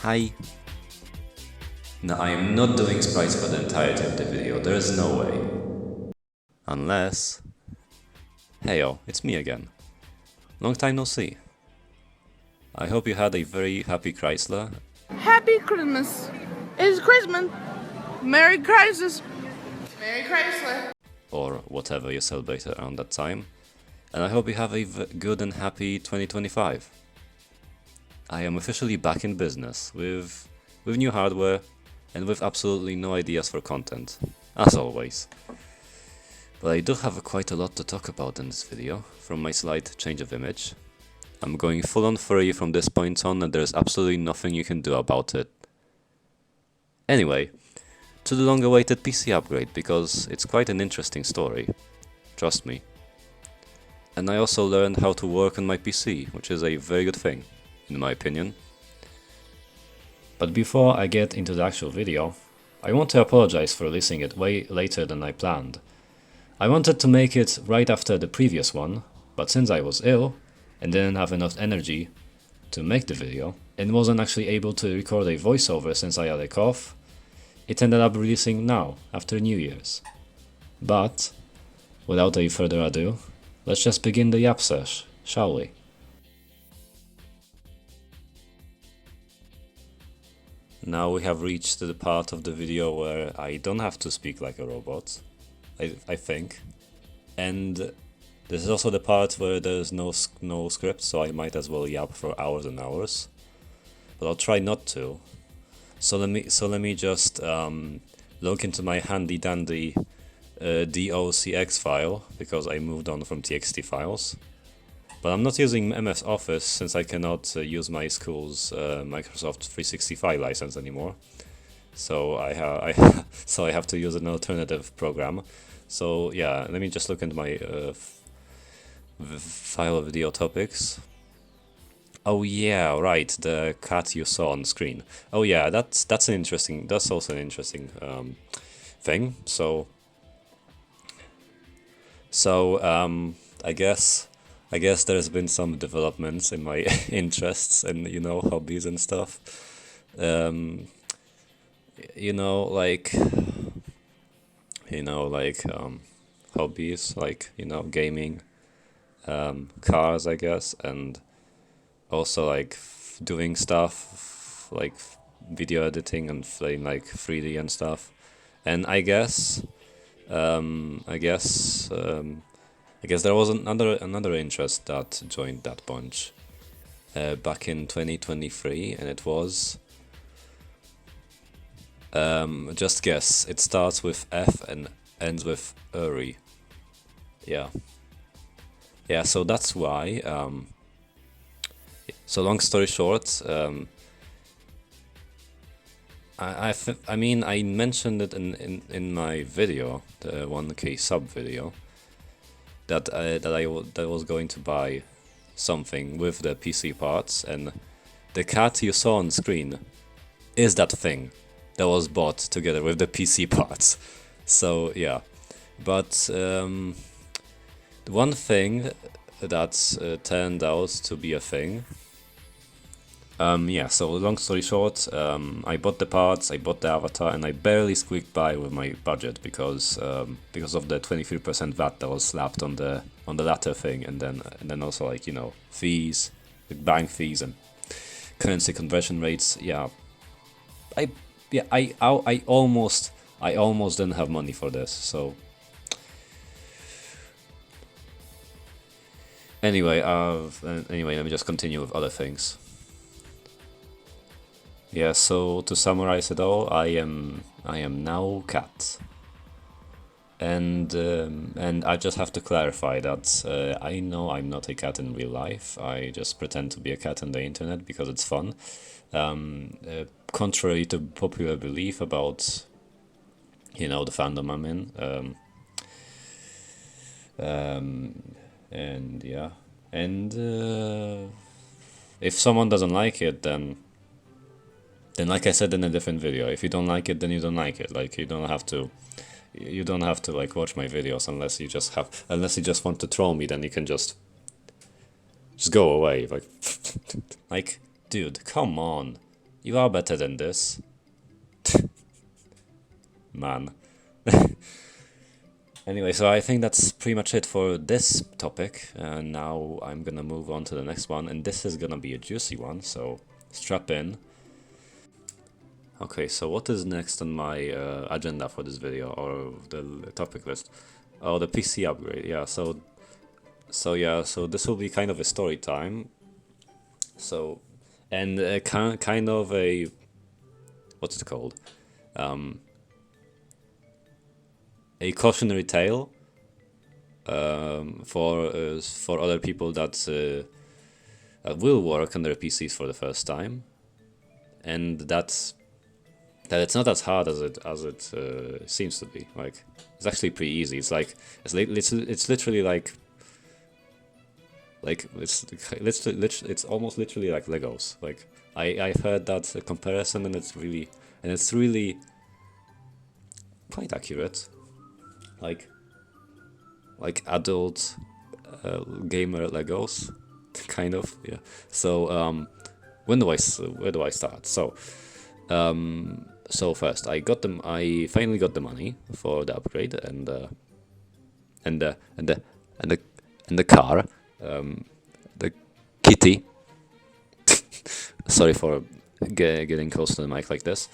Hi. No, I am not doing sprites for the entirety of the video, there is no way. Unless... Heyo, it's me again. Long time no see. I hope you had a very happy Chrysler. Happy Christmas. It's Christmas. Merry Crisis. Merry Chrysler. Or whatever you celebrated around that time. And I hope you have a good and happy 2025. I am officially back in business, with new hardware, and with absolutely no ideas for content, as always. But I do have quite a lot to talk about in this video, from my slight change of image. I'm going full on furry from this point on, and there's absolutely nothing you can do about it. Anyway, to the long-awaited PC upgrade, because it's quite an interesting story, trust me. And I also learned how to work on my PC, which is a very good thing, in my opinion. But before I get into the actual video, I want to apologize for releasing it way later than I planned. I wanted to make it right after the previous one, but since I was ill and didn't have enough energy to make the video, and wasn't actually able to record a voiceover since I had a cough, it ended up releasing now, after New Year's. But, without any further ado, let's just begin the yap sesh, shall we? Now we have reached the part of the video where I don't have to speak like a robot, I think. And this is also the part where there's no script, so I might as well yap for hours and hours. But I'll try not to. So let me just look into my handy dandy docx file, because I moved on from txt files. But I'm not using MS Office since I cannot use my school's Microsoft 365 license anymore. So I have to use an alternative program. So yeah, let me just look into my file video topics. Oh yeah, right, the cat you saw on screen. Oh yeah, that's also an interesting thing. So I guess there's been some developments in my interests and, you know, hobbies and stuff. Hobbies like, you know, gaming, cars, I guess, and also like doing stuff like video editing and playing like 3D and stuff. And I guess there was another interest that joined that bunch back in 2023, and it was just guess. It starts with F and ends with Uri. Yeah. So that's why. So long story short, I mean I mentioned it in my video, the 1K sub video, that I was going to buy something with the PC parts, and the cat you saw on screen is that thing that was bought together with the PC parts. So yeah, but one thing that turned out to be a thing. So long story short, I bought the parts, I bought the avatar, and I barely squeaked by with my budget because of the 23% VAT that was slapped on the latter thing, and then also, like, you know, fees, like bank fees and currency conversion rates. I almost didn't have money for this. So anyway, let me just continue with other things. Yeah, so to summarize it all, I am now cat, and I just have to clarify that I know I'm not a cat in real life. I just pretend to be a cat on the internet because it's fun. Contrary to popular belief about, you know, the fandom I'm in. And yeah, and if someone doesn't like it, then like I said in a different video, if you don't like it, then you don't like it. Like, you don't have to like watch my videos unless you just want to troll me. Then you can just go away. Like, like, dude, come on. You are better than this. Man. Anyway, so I think that's pretty much it for this topic. And now I'm gonna move on to the next one, and this is gonna be a juicy one, so strap in. Okay, so what is next on my agenda for this video, or the topic list? Oh, the PC upgrade. Yeah, so this will be kind of a story time. So, and kind of a, what's it called? A cautionary tale for other people that will work on their PCs for the first time, and that it's not as hard as it seems to be. Like, it's actually pretty easy. It's like it's literally like it's almost literally like Legos. Like I've heard that comparison, and it's really quite accurate. Like adult gamer Legos, kind of, yeah. So where do I start? So first I finally got the money for the upgrade, and the car, the kitty. Sorry for getting close to the mic like this.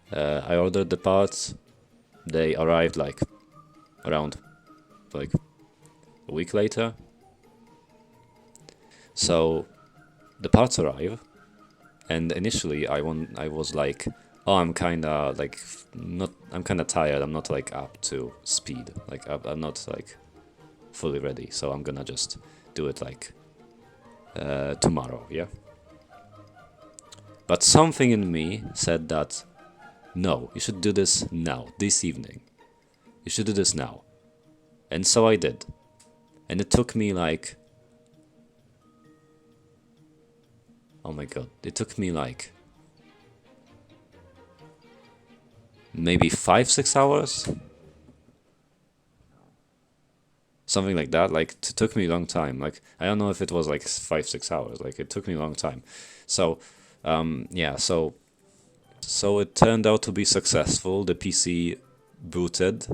I ordered the parts. They arrived like around like a week later. So the parts arrive, and initially I was like, oh, I'm kinda tired. I'm not like up to speed. Like I'm not like fully ready. So I'm gonna just do it like tomorrow. Yeah. But something in me said that, no, you should do this now, this evening. You should do this now. And so I did. And it took me like, oh my god, it took me like maybe 5-6 hours? Something like that. Like, it took me a long time. Like, I don't know if it was like 5-6 hours. Like, it took me a long time. So, yeah, so it turned out to be successful. The PC booted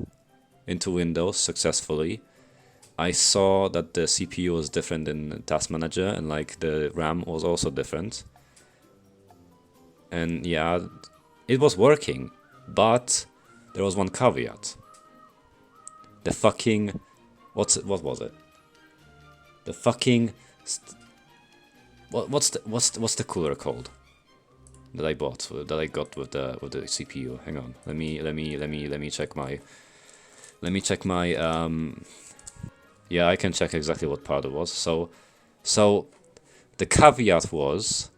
into Windows successfully. I saw that the CPU was different in Task Manager, and like the RAM was also different. And yeah, it was working, but there was one caveat. The fucking, what was it? The fucking, what's the cooler called? That I got with the CPU. Hang on, let me check my yeah, I can check exactly what part it was. So the caveat was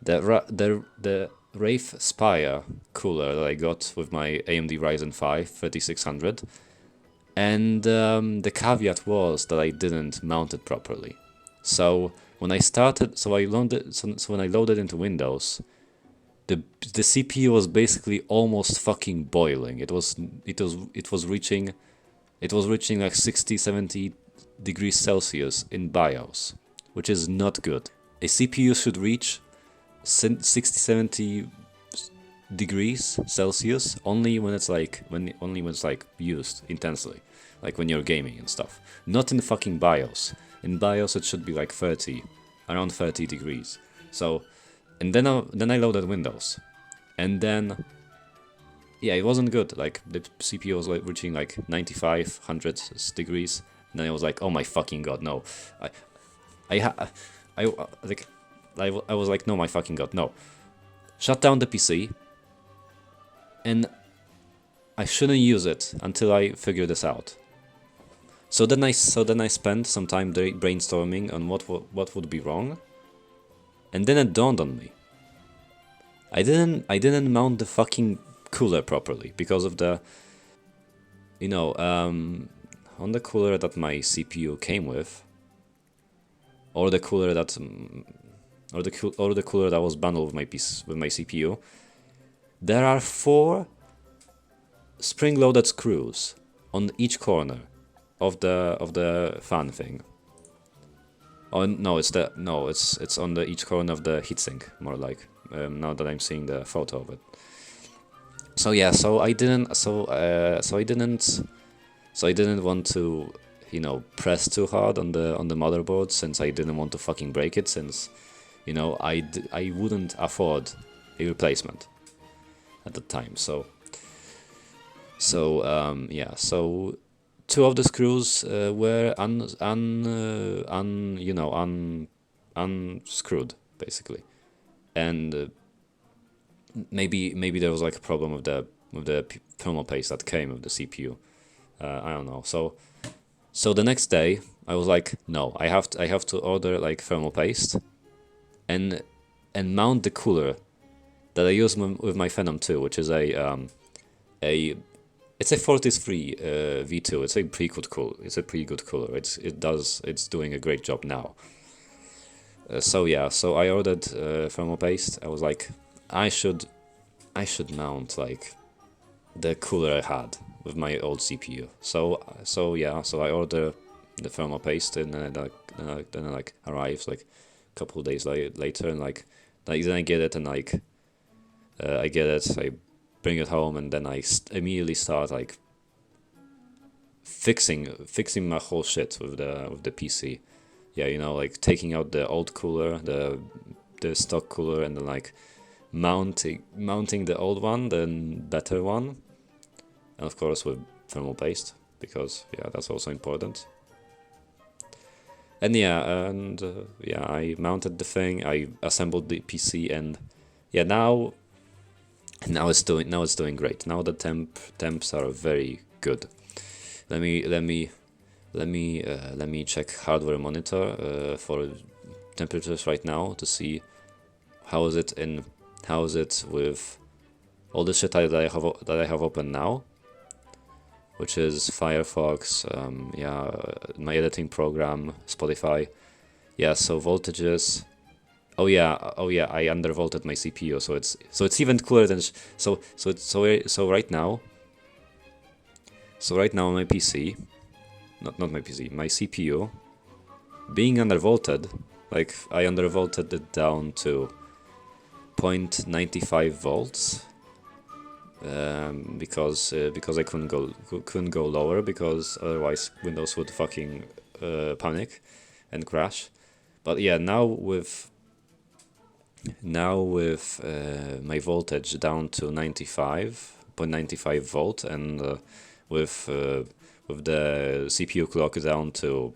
the Wraith Spire cooler that I got with my AMD Ryzen 5 3600, and the caveat was that I didn't mount it properly. So when I loaded into Windows, the CPU was basically almost fucking boiling. It was reaching like 60-70 degrees Celsius in BIOS, which is not good. A CPU should reach 60-70 degrees Celsius only when it's like used intensely, like when you're gaming and stuff. Not in fucking BIOS. In BIOS it should be like around 30 degrees. So, and then I loaded Windows, and then yeah, it wasn't good. Like the CPU was like reaching like 95, 100 degrees, and then I was like, oh my fucking god, no! I was like, no, my fucking god, no! Shut down the PC, and I shouldn't use it until I figure this out. So then I spent some time brainstorming on what would be wrong, and then it dawned on me. I didn't mount the fucking cooler properly because of the, on the cooler that my CPU came with, or the cooler that was bundled with my CPU. There are 4 spring-loaded screws on each corner of the fan thing, Oh no, it's on the each corner of the heatsink, more like. Now that I'm seeing the photo of it. So yeah, so I didn't want to, you know, press too hard on the motherboard, since I didn't want to fucking break it, since, you know, I wouldn't afford a replacement at the time. So yeah, so two of the screws were unscrewed basically, and maybe there was like a problem with the thermal paste that came with the CPU. I don't know. So the next day I was like, no, I have to order like thermal paste, and mount the cooler that I use with my Phenom 2, which is it's a Fortis free V2. It's a pretty good cooler. It's doing a great job now. So yeah, so I ordered thermal paste. I was like, I should mount like the cooler I had with my old CPU. So yeah, so I order the thermal paste, and then it like arrives like a couple of days later, and like then I get it, and like I get it, I bring it home, and then I immediately start like fixing my whole shit with the PC. Yeah, you know, like taking out the old cooler, the stock cooler, and then like mounting the old one, the better one, and of course with thermal paste, because yeah, that's also important. And yeah, I mounted the thing, I assembled the PC, and yeah, now it's doing great. Now the temps are very good. Let me check hardware monitor for temperatures right now to see how is it with all the shit that I have open now, which is Firefox, my editing program, Spotify. Yeah, so voltages. Oh yeah, I undervolted my CPU, so it's even cooler than right now. So right now my PC, not my PC, my CPU, being undervolted, like I undervolted it down to 0.95 volts, because I couldn't go lower, because otherwise Windows would fucking panic and crash. But yeah, now with my voltage down to 95.95 volt, and with the CPU clock down to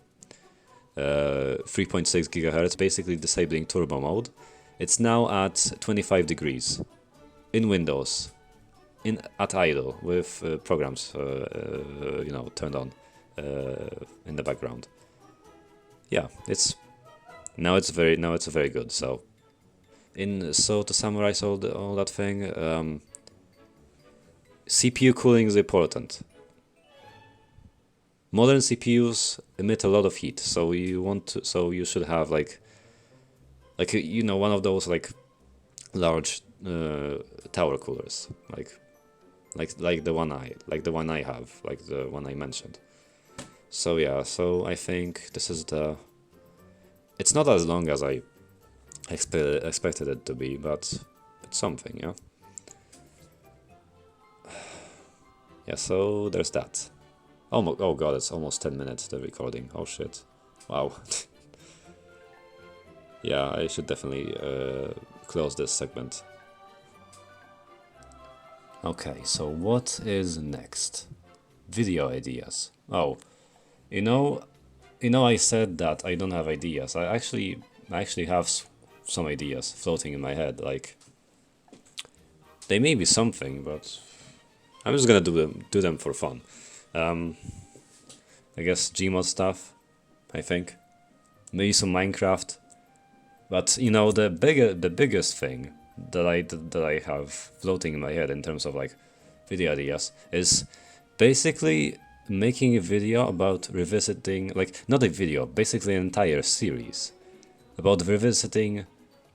3.6 gigahertz, basically disabling turbo mode, it's now at 25 degrees in Windows, at idle, with programs turned on in the background. Yeah, it's very good. So to summarize all that thing, CPU cooling is important. Modern CPUs emit a lot of heat, so you should have like one of those like large tower coolers, like the one I have, like the one I mentioned. So yeah, so I think this is it's not as long as I expected it to be, but it's something, yeah. Yeah, so there's that. Oh god, it's almost 10 minutes, the recording. Oh shit. Wow. Yeah, I should definitely close this segment. Okay, so what is next? Video ideas. Oh, you know, I said that I don't have ideas. I actually have some ideas floating in my head. Like, they may be something, but I'm just gonna do them for fun. I guess Gmod stuff, I think. Maybe some Minecraft. But the biggest thing that I have floating in my head in terms of like video ideas is basically making a video about revisiting, like not a video, basically an entire series about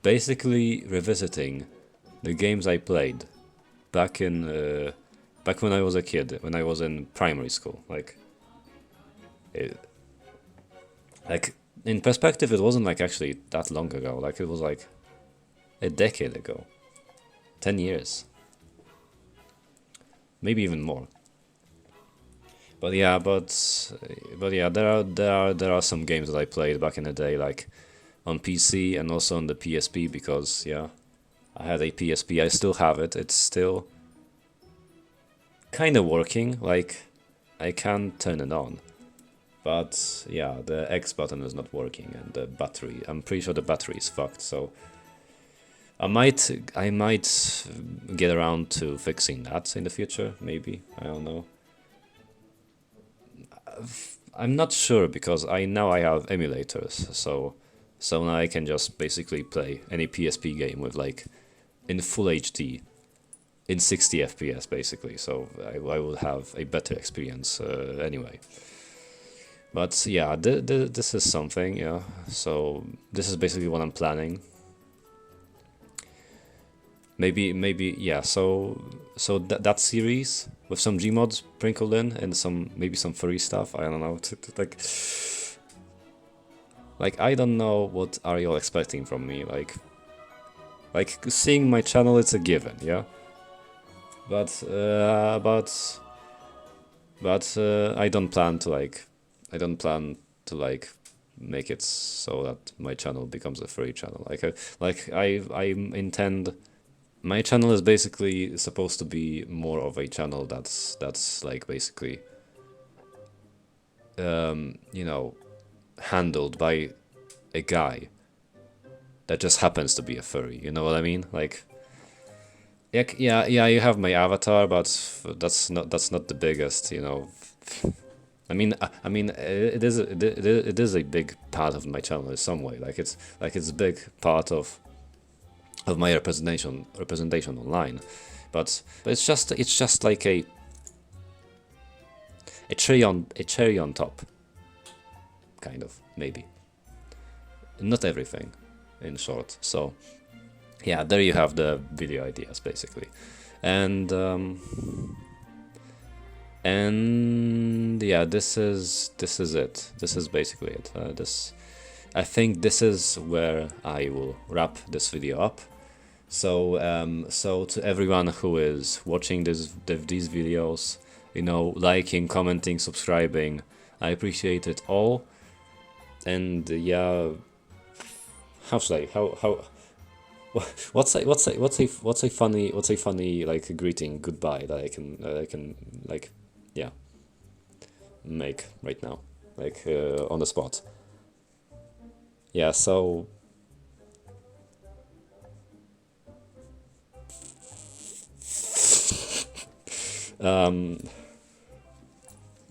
basically revisiting the games I played back when I was a kid, when I was in primary school, like in perspective, it wasn't like actually that long ago. Like it was like a decade ago, 10 years, maybe even more. But yeah, but yeah, there are some games that I played back in the day, like on PC and also on the PSP, because yeah, I had a PSP. I still have it. It's still kind of working. Like I can turn it on, but yeah, the X button is not working, and the battery. I'm pretty sure the battery is fucked. So I might get around to fixing that in the future. Maybe, I don't know. I'm not sure because now I have emulators, so now I can just basically play any PSP game with like in full HD in 60 FPS basically. So I will have a better experience anyway. But yeah, this is something, yeah. So this is basically what I'm planning. Maybe yeah. So that series with some Gmods sprinkled in and some maybe some furry stuff. I don't know. Like I don't know what are you all expecting from me. Like seeing my channel, it's a given, yeah. But I don't plan to make it so that my channel becomes a free channel. I intend. My channel is basically supposed to be more of a channel that's like basically you know, handled by a guy that just happens to be a furry. You know what I mean? Like yeah, you have my avatar, but that's not the biggest, you know. I mean, it is a big part of my channel in some way. Like it's a big part of my representation online, but it's just like a cherry on top, kind of, maybe. Not everything, in short. So yeah, there you have the video ideas basically, and yeah, this is it. This is basically it. I think this is where I will wrap this video up. So so to everyone who is watching these videos, you know, liking, commenting, subscribing, I appreciate it all. And yeah, how should I what's a funny like greeting goodbye that I can like, yeah, make right now, like on the spot. Yeah, so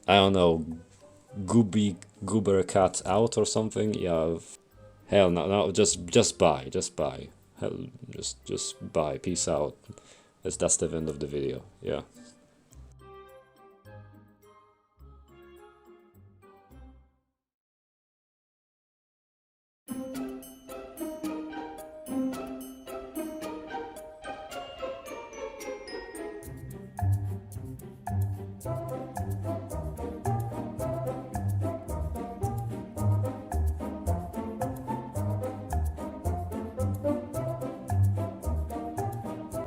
I don't know, goober cat out or something. Yeah, hell no, just bye, hell, just bye, peace out. That's the end of the video. Yeah.